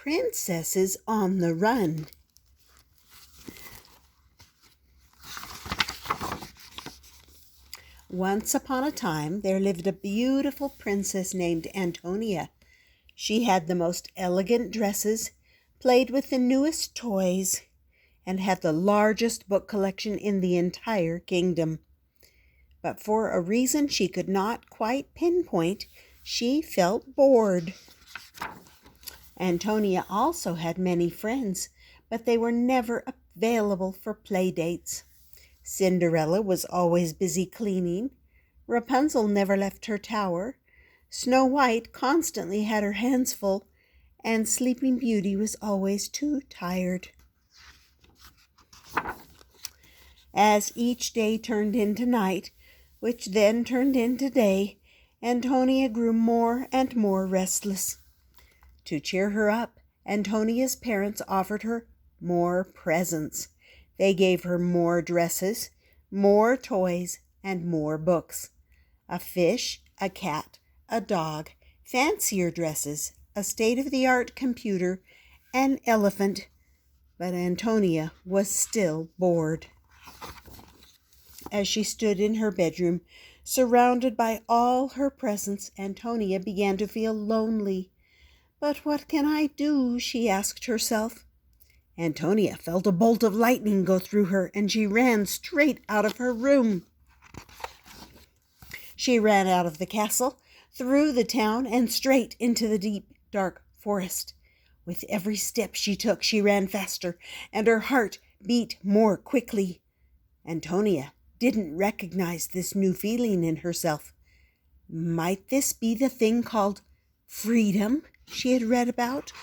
Princesses on the Run. Once upon a time, there lived a beautiful princess named Antonia. She had the most elegant dresses, played with the newest toys, and had the largest book collection in the entire kingdom. But for a reason she could not quite pinpoint, she felt bored. Antonia also had many friends, but they were never available for play dates. Cinderella was always busy cleaning. Rapunzel never left her tower. Snow White constantly had her hands full, and Sleeping Beauty was always too tired. As each day turned into night, which then turned into day, Antonia grew more and more restless. To cheer her up, Antonia's parents offered her more presents. They gave her more dresses, more toys, and more books. A fish, a cat, a dog, fancier dresses, a state-of-the-art computer, an elephant. But Antonia was still bored. As she stood in her bedroom, surrounded by all her presents, Antonia began to feel lonely. "But what can I do?" she asked herself. Antonia felt a bolt of lightning go through her, and she ran straight out of her room. She ran out of the castle, through the town, and straight into the deep, dark forest. With every step she took, she ran faster, and her heart beat more quickly. Antonia didn't recognize this new feeling in herself. Might this be the thing called freedom she had read about?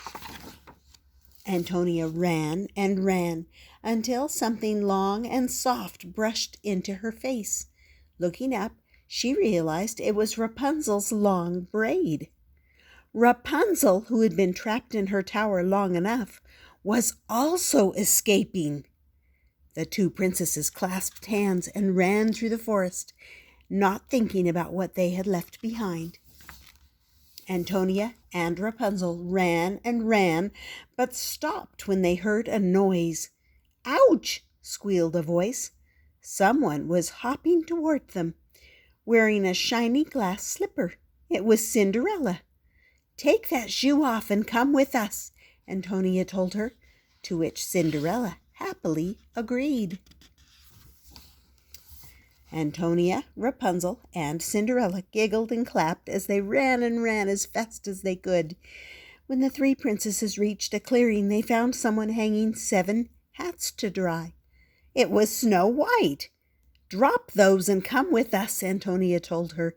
Antonia ran and ran until something long and soft brushed into her face. Looking up, she realized it was Rapunzel's long braid. Rapunzel, who had been trapped in her tower long enough, was also escaping. The two princesses clasped hands and ran through the forest, not thinking about what they had left behind. Antonia and Rapunzel ran and ran, but stopped when they heard a noise. "Ouch!" squealed a voice. Someone was hopping toward them, wearing a shiny glass slipper. It was Cinderella. "Take that shoe off and come with us," Antonia told her, to which Cinderella happily agreed. Antonia, Rapunzel, and Cinderella giggled and clapped as they ran and ran as fast as they could. When the three princesses reached a clearing, they found someone hanging 7 hats to dry. It was Snow White. "Drop those and come with us," Antonia told her.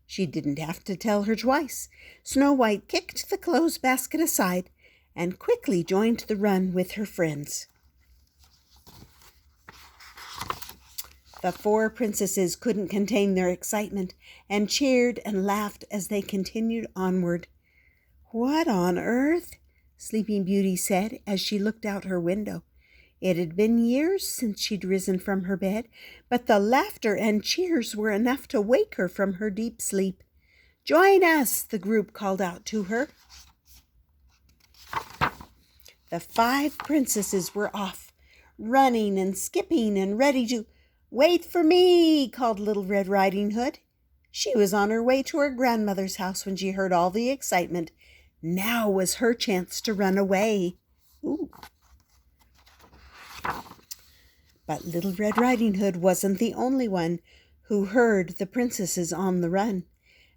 She didn't have to tell her twice. Snow White kicked the clothes basket aside and quickly joined the run with her friends. The 4 princesses couldn't contain their excitement and cheered and laughed as they continued onward. "What on earth?" Sleeping Beauty said as she looked out her window. It had been years since she'd risen from her bed, but the laughter and cheers were enough to wake her from her deep sleep. "Join us," the group called out to her. The 5 princesses were off, running and skipping and ready to— "Wait for me," called Little Red Riding Hood. She was on her way to her grandmother's house when she heard all the excitement. Now was her chance to run away. Ooh. But Little Red Riding Hood wasn't the only one who heard the princesses on the run.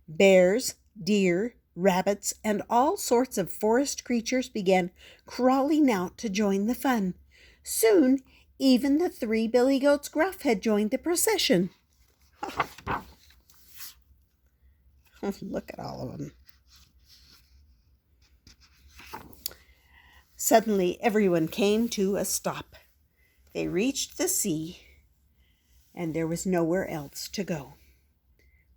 Bears, deer, rabbits, and all sorts of forest creatures began crawling out to join the fun. Soon, even the 3 billy goats Gruff had joined the procession. Look at all of them. Suddenly, everyone came to a stop. They reached the sea, and there was nowhere else to go.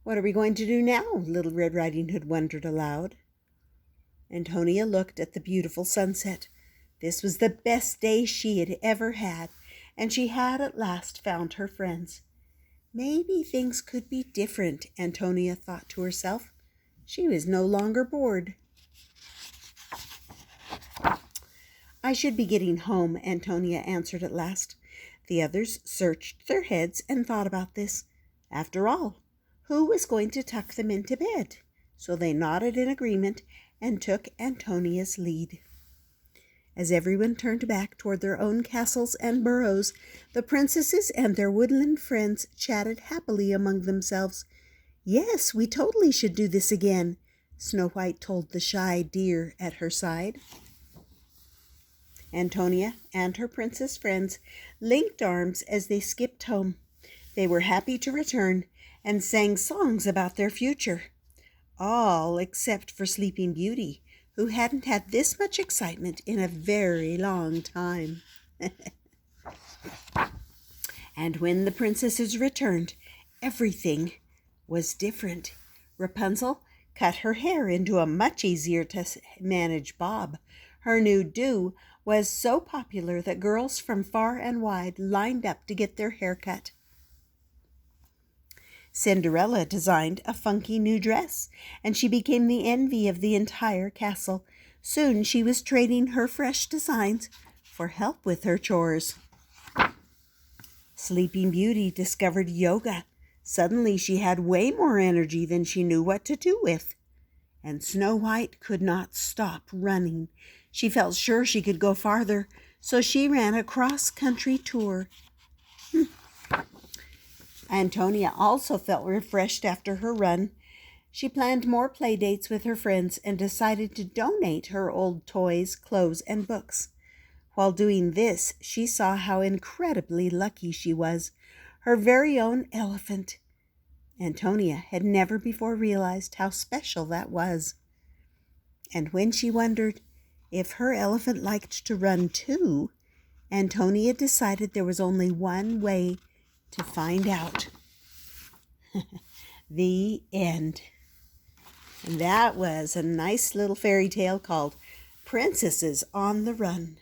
"What are we going to do now?" Little Red Riding Hood wondered aloud. Antonia looked at the beautiful sunset. This was the best day she had ever had, and she had at last found her friends. Maybe things could be different, Antonia thought to herself. She was no longer bored. I should be getting home, Antonia answered at last. The others searched their heads and thought about this. After all, who was going to tuck them into bed? So they nodded in agreement and took Antonia's lead. As everyone turned back toward their own castles and burrows, the princesses and their woodland friends chatted happily among themselves. Yes, we totally should do this again, Snow White told the shy deer at her side. Antonia and her princess friends linked arms as they skipped home. They were happy to return and sang songs about their future. All except for Sleeping Beauty, who hadn't had this much excitement in a very long time. And when the princesses returned, everything was different. Rapunzel cut her hair into a much easier to manage bob. Her new do was so popular that girls from far and wide lined up to get their hair cut. Cinderella designed a funky new dress, and she became the envy of the entire castle. Soon she was trading her fresh designs for help with her chores. Sleeping Beauty discovered yoga. Suddenly she had way more energy than she knew what to do with. And Snow White could not stop running. She felt sure she could go farther, so she ran a cross-country tour. Antonia also felt refreshed after her run. She planned more play dates with her friends and decided to donate her old toys, clothes, and books. While doing this, she saw how incredibly lucky she was. Her very own elephant. Antonia had never before realized how special that was. And when she wondered if her elephant liked to run too, Antonia decided there was only one way to find out. The end. And that was a nice little fairy tale called Princesses on the Run.